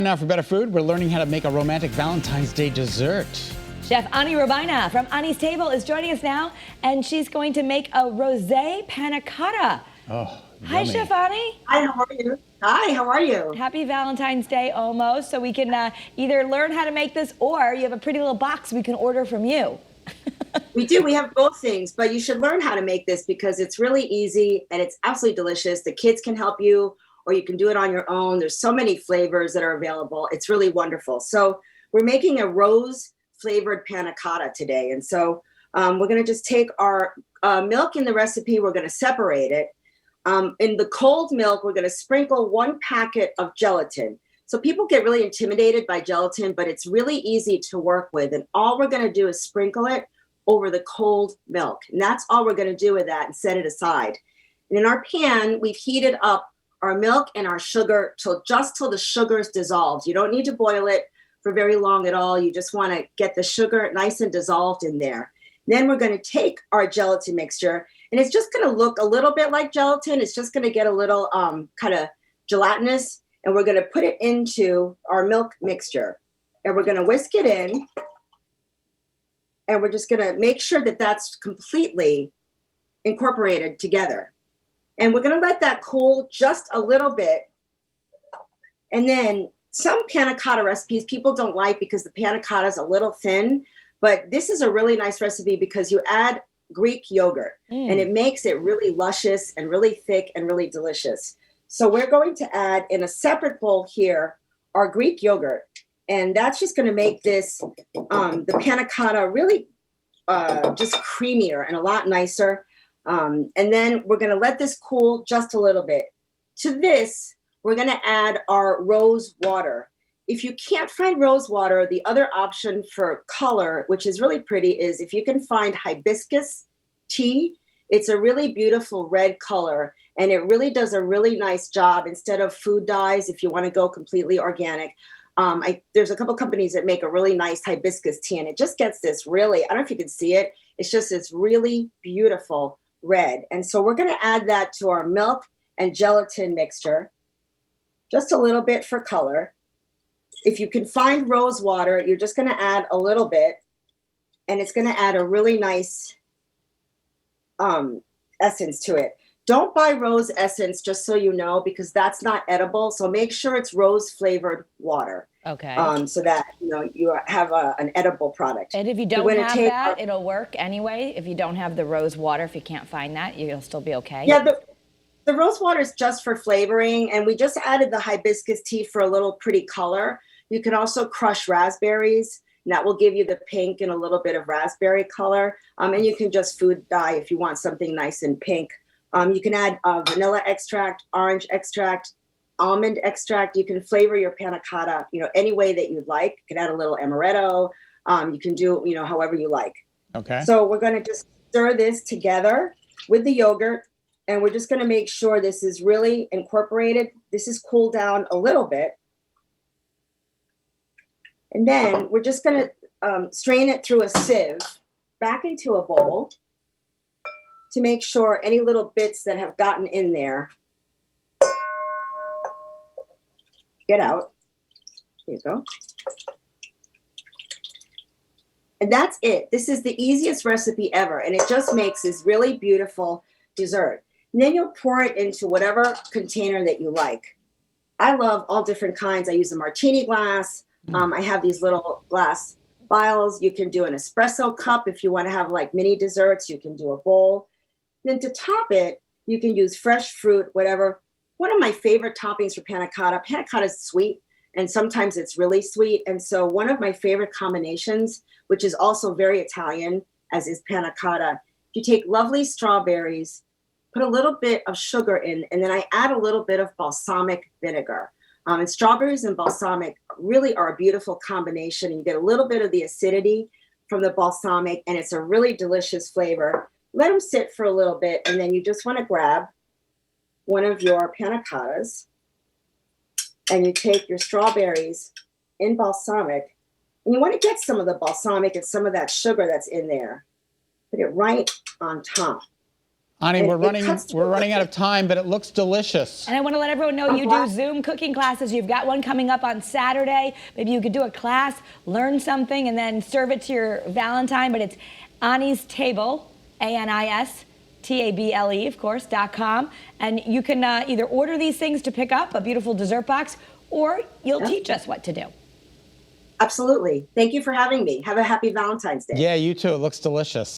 Now for better food, we're learning how to make a romantic Valentine's Day dessert. Chef Ani Robaina from Ani's Table is joining us now, and she's going to make a Rose Panna Cotta. Oh, Hi, yummy. Chef Ani. Hi, how are you? Hi, how are you? Happy Valentine's Day almost, so we can either learn how to make this or you have a pretty little box we can order from you. We do. We have both things, but you should learn how to make this because it's really easy and it's absolutely delicious. The kids can help you, or you can do it on your own. There's so many flavors that are available. It's really wonderful. So we're making a rose flavored panna cotta today. And so we're going to just take our milk in the recipe. We're going to separate it. In the cold milk, we're going to sprinkle 1 packet of gelatin. So people get really intimidated by gelatin, but it's really easy to work with. And all we're going to do is sprinkle it over the cold milk. And that's all we're going to do with that and set it aside. And in our pan, we've heated up our milk and our sugar till the sugar is dissolved. You don't need to boil it for very long at all. You just want to get the sugar nice and dissolved in there. Then we're going to take our gelatin mixture, and it's just going to look a little bit like gelatin. It's just going to get a little kind of gelatinous, and we're going to put it into our milk mixture, and we're going to whisk it in, and we're just going to make sure that that's completely incorporated together. And we're going to let that cool just a little bit. And then some panna cotta recipes people don't like because the panna cotta is a little thin, but this is a really nice recipe because you add Greek yogurt and it makes it really luscious and really thick and really delicious. So we're going to add in a separate bowl here our Greek yogurt, and that's just going to make this the panna cotta really just creamier and a lot nicer. And then we're going to let this cool just a little bit. To this, we're going to add our rose water. If you can't find rose water, the other option for color, which is really pretty, is if you can find hibiscus tea. It's a really beautiful red color, and it really does a really nice job instead of food dyes if you want to go completely organic. There's a couple companies that make a really nice hibiscus tea, and it just gets this really, I don't know if you can see it, it's just this really beautiful red. And so we're going to add that to our milk and gelatin mixture, just a little bit for color. If you can find rose water, you're just going to add a little bit, and it's going to add a really nice essence to it. Don't buy rose essence, just so you know, because that's not edible. So make sure it's rose flavored water. Okay. So that you have an edible product. And if you don't have that, it'll work anyway. If you don't have the rose water, if you can't find that, you'll still be okay. Yeah, the rose water is just for flavoring, and we just added the hibiscus tea for a little pretty color. You can also crush raspberries, and that will give you the pink and a little bit of raspberry color. And you can just food dye if you want something nice and pink. You can add vanilla extract, orange extract, almond extract. You can flavor your panna cotta, any way that you'd like. You can add a little amaretto. You can do, however you like. Okay. So we're going to just stir this together with the yogurt, and we're just going to make sure this is really incorporated. This is cooled down a little bit. And then we're just going to strain it through a sieve back into a bowl to make sure any little bits that have gotten in there get out. There you go. And that's it. This is the easiest recipe ever, and it just makes this really beautiful dessert. And then you'll pour it into whatever container that you like. I love all different kinds. I use a martini glass. I have these little glass vials. You can do an espresso cup if you want to have like mini desserts. You can do a bowl. Then to top it, you can use fresh fruit, whatever. One of my favorite toppings for panna cotta is sweet, and sometimes it's really sweet. And so one of my favorite combinations, which is also very Italian, as is panna cotta, you take lovely strawberries, put a little bit of sugar in, and then I add a little bit of balsamic vinegar. And strawberries and balsamic really are a beautiful combination. You get a little bit of the acidity from the balsamic, and it's a really delicious flavor. Let them sit for a little bit, and then you just want to grab one of your panna cottas, and you take your strawberries in balsamic, and you want to get some of the balsamic and some of that sugar that's in there. Put it right on top. Ani, It- we're it running cuts to we're the running out quick. of time, but it looks delicious. And I want to let everyone know you do Zoom cooking classes. You've got one coming up on Saturday. Maybe you could do a class, learn something, and then serve it to your Valentine. But it's Ani's Table, ANISTABLE, of course, .com. And you can either order these things to pick up, a beautiful dessert box, or you'll teach us what to do. Absolutely. Thank you for having me. Have a happy Valentine's Day. Yeah, you too. It looks delicious.